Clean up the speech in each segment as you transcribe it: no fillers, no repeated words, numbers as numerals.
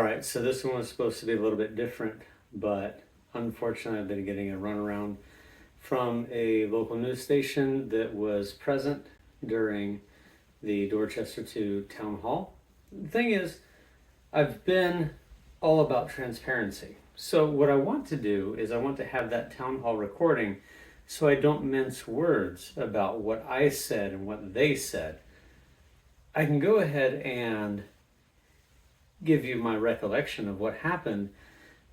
right, so this one was supposed to be a little bit different, but unfortunately I've been getting a runaround from a local news station that was present during the Dorchester 2 town hall. The thing is, I've been all about transparency. So what I want to do is I want to have that town hall recording so I don't mince words about what I said and what they said. I can go ahead and give you my recollection of what happened,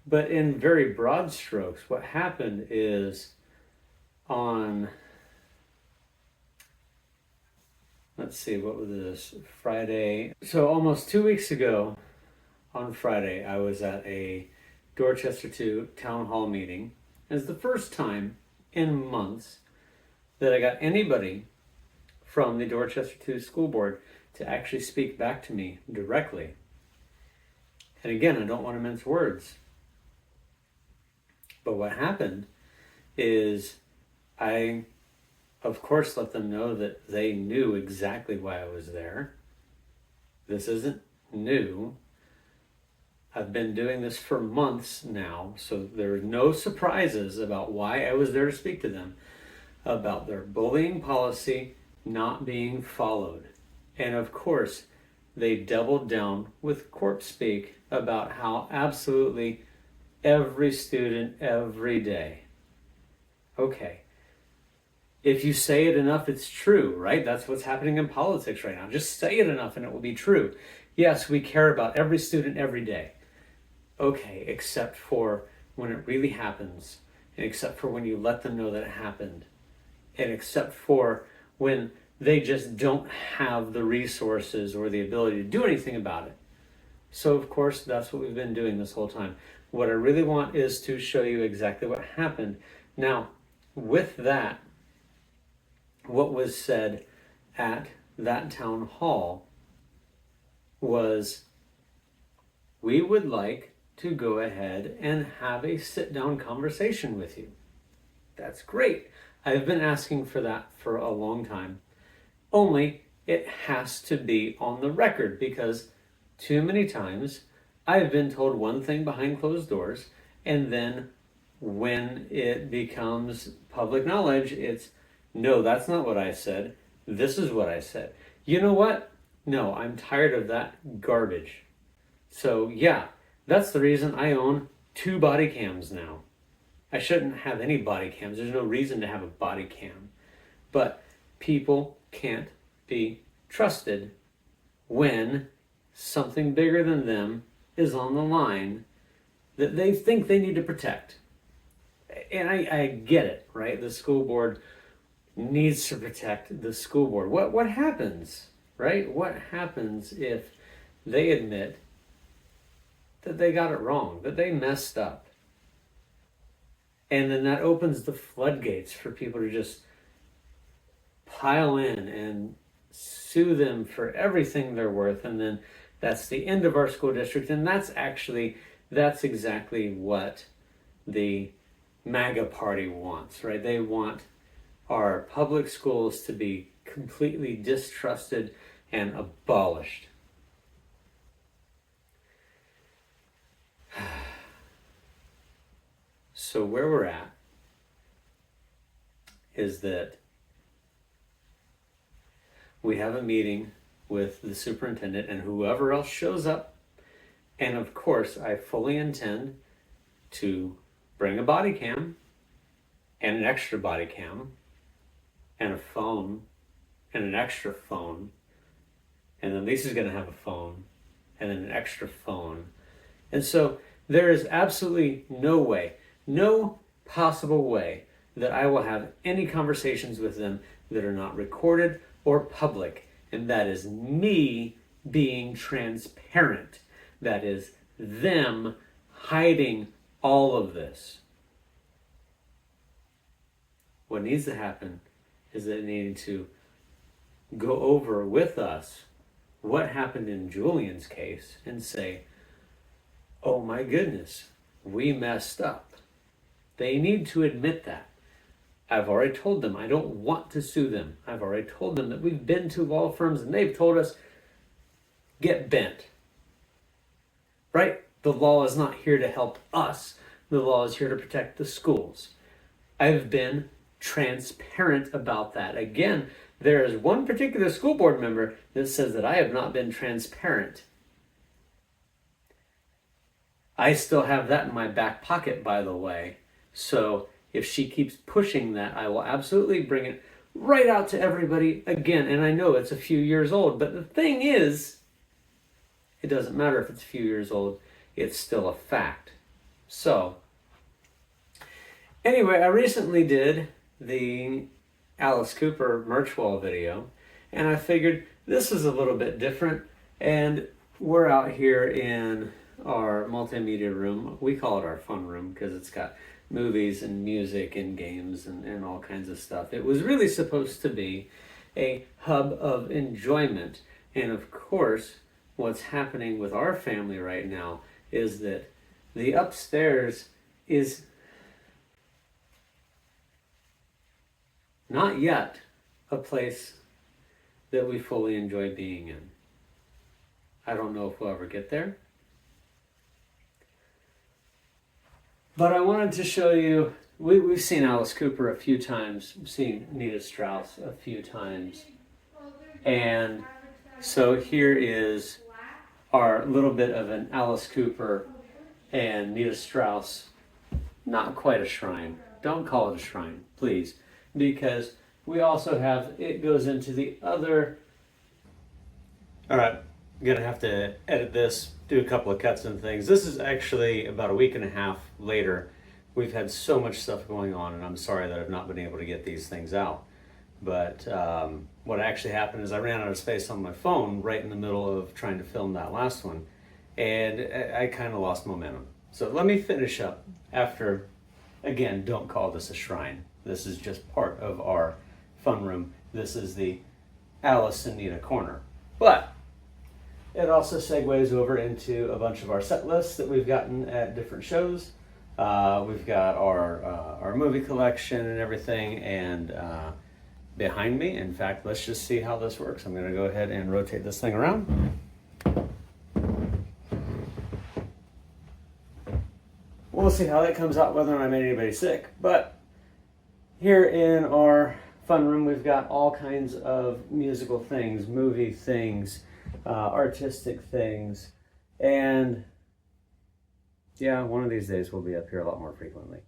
but in very broad strokes, what happened is on, let's see, what was this, Friday? So almost 2 weeks ago on Friday, I was at a Dorchester 2 town hall meeting. It's the first time in months that I got anybody from the Dorchester 2 school board to actually speak back to me directly. And again, I don't want to mince words. But what happened is I, of course, let them know that they knew exactly why I was there. This isn't new. I've been doing this for months now, so there are no surprises about why I was there to speak to them about their bullying policy not being followed. And of course, they doubled down with corpse speak about how absolutely every student every day. Okay. If you say it enough, it's true, right? That's what's happening in politics right now. Just say it enough and it will be true. Yes, we care about every student every day. Okay, except for when it really happens, and except for when you let them know that it happened, and except for when they just don't have the resources or the ability to do anything about it. So of course, that's what we've been doing this whole time. What I really want is to show you exactly what happened. Now, with that, what was said at that town hall was, we would like to go ahead and have a sit-down conversation with you. That's great. I've been asking for that for a long time. Only it has to be on the record, because too many times I've been told one thing behind closed doors, and then when it becomes public knowledge, it's, no, that's not what I said. This is what I said. You know what? No, I'm tired of that garbage. So yeah, that's the reason I own 2 body cams now. I shouldn't have any body cams. There's no reason to have a body cam. But people can't be trusted when something bigger than them is on the line that they think they need to protect. And I get it, right? The school board needs to protect the school board. What happens, right? What happens if they admit that they got it wrong, that they messed up? And then that opens the floodgates for people to just pile in and sue them for everything they're worth. And then that's the end of our school district. And that's exactly what the MAGA party wants, right? They want our public schools to be completely distrusted and abolished. So where we're at is that we have a meeting with the superintendent and whoever else shows up. And of course, I fully intend to bring a body cam and an extra body cam and a phone and an extra phone. And then Lisa's going to have a phone and then an extra phone. And so there is absolutely no way, no possible way that I will have any conversations with them that are not recorded or public. And that is me being transparent. That is them hiding all of this. What needs to happen is that they need to go over with us what happened in Julian's case and say, oh my goodness, we messed up. They need to admit that. I've already told them I don't want to sue them. I've already told them that we've been to law firms and they've told us, get bent. right? The law is not here to help us. The law is here to protect the schools. I've been transparent about that. Again, there is one particular school board member that says that I have not been transparent. I still have that in my back pocket, by the way. So if she keeps pushing that, I will absolutely bring it right out to everybody again. And I know it's a few years old, but the thing is, it doesn't matter if it's a few years old, it's still a fact. So, anyway, I recently did the Alice Cooper merch wall video, and I figured this is a little bit different, and we're out here in our multimedia room. We call it our fun room because it's got movies and music and games and all kinds of stuff. It was really supposed to be a hub of enjoyment, and of course, what's happening with our family right now is that the upstairs is not yet a place that we fully enjoy being in. I don't know if we'll ever get there. But I wanted to show you, we've seen Alice Cooper a few times, we've seen Nita Strauss a few times. And so here is our little bit of an Alice Cooper and Nita Strauss, not quite a shrine. Don't call it a shrine, please. Because we also have, it goes into the other. All right, I'm gonna have to edit this, do a couple of cuts and things. This is actually about a week and a half later. We've had so much stuff going on, and I'm sorry that I've not been able to get these things out. But what actually happened is I ran out of space on my phone right in the middle of trying to film that last one, and I kind of lost momentum. So let me finish up after, again, don't call this a shrine. This is just part of our fun room. This is the Alice and Nita corner. But it also segues over into a bunch of our set lists that we've gotten at different shows. We've got our movie collection and everything, and behind me, in fact, let's just see how this works. I'm going to go ahead and rotate this thing around. We'll see how that comes out, whether or not I made anybody sick. But here in our fun room, we've got all kinds of musical things, movie things, artistic things, and yeah, one of these days we'll be up here a lot more frequently.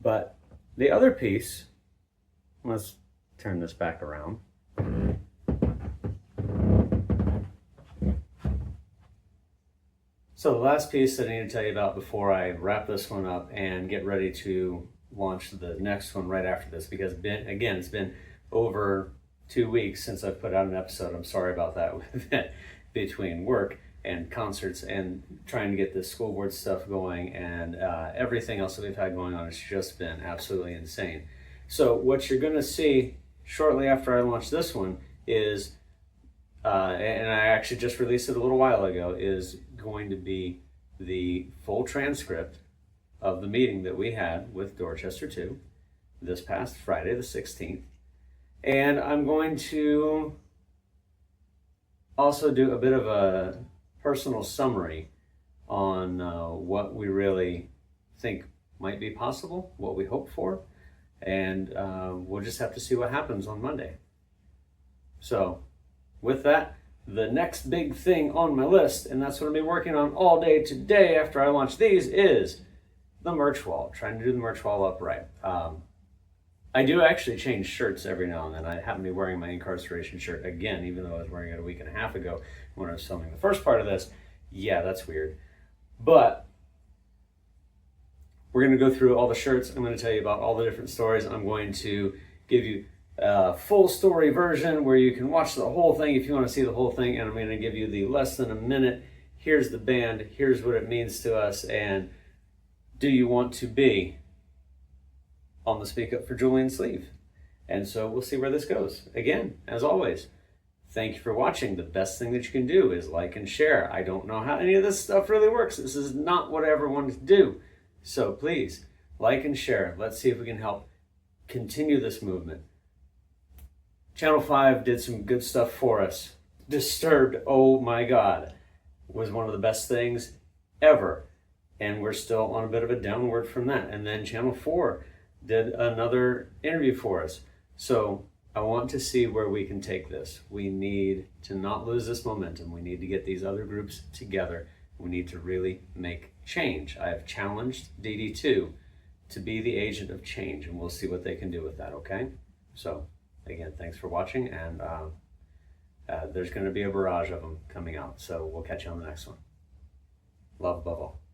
But the other piece, let's turn this back around. So the last piece that I need to tell you about before I wrap this one up and get ready to launch the next one right after this, because it's been over 2 weeks since I've put out an episode. I'm sorry about that with that between work and concerts and trying to get this school board stuff going and everything else that we've had going on. It's just been absolutely insane. So what you're going to see shortly after I launch this one is, and I actually just released it a little while ago, is going to be the full transcript of the meeting that we had with Dorchester 2 this past Friday the 16th. And I'm going to also do a bit of a personal summary on what we really think might be possible, what we hope for, and we'll just have to see what happens on Monday. So with that, the next big thing on my list, and that's what I'll be working on all day today after I launch these, is the merch wall, trying to do the merch wall up right. I do actually change shirts every now and then. I happen to be wearing my incarceration shirt again, even though I was wearing it a week and a half ago when I was filming the first part of this. Yeah, that's weird. But we're going to go through all the shirts. I'm going to tell you about all the different stories. I'm going to give you a full story version where you can watch the whole thing if you want to see the whole thing. And I'm going to give you the less than a minute. Here's the band. Here's what it means to us. And do you want to be on the Speak Up for Julian sleeve? And so we'll see where this goes. Again, as always, thank you for watching. The best thing that you can do is like and share. I don't know how any of this stuff really works. This is not what I ever wanted to do. So please, like and share. Let's see if we can help continue this movement. Channel 5 did some good stuff for us. Disturbed, oh my God, was one of the best things. ever. And we're still on a bit of a downward from that. And then Channel 4 did another interview for us. So I want to see where we can take this. We need to not lose this momentum. We need to get these other groups together. We need to really make change. I have challenged DD2 to be the agent of change, and we'll see what they can do with that, okay? So again, thanks for watching, and there's going to be a barrage of them coming out. So we'll catch you on the next one. Love above all.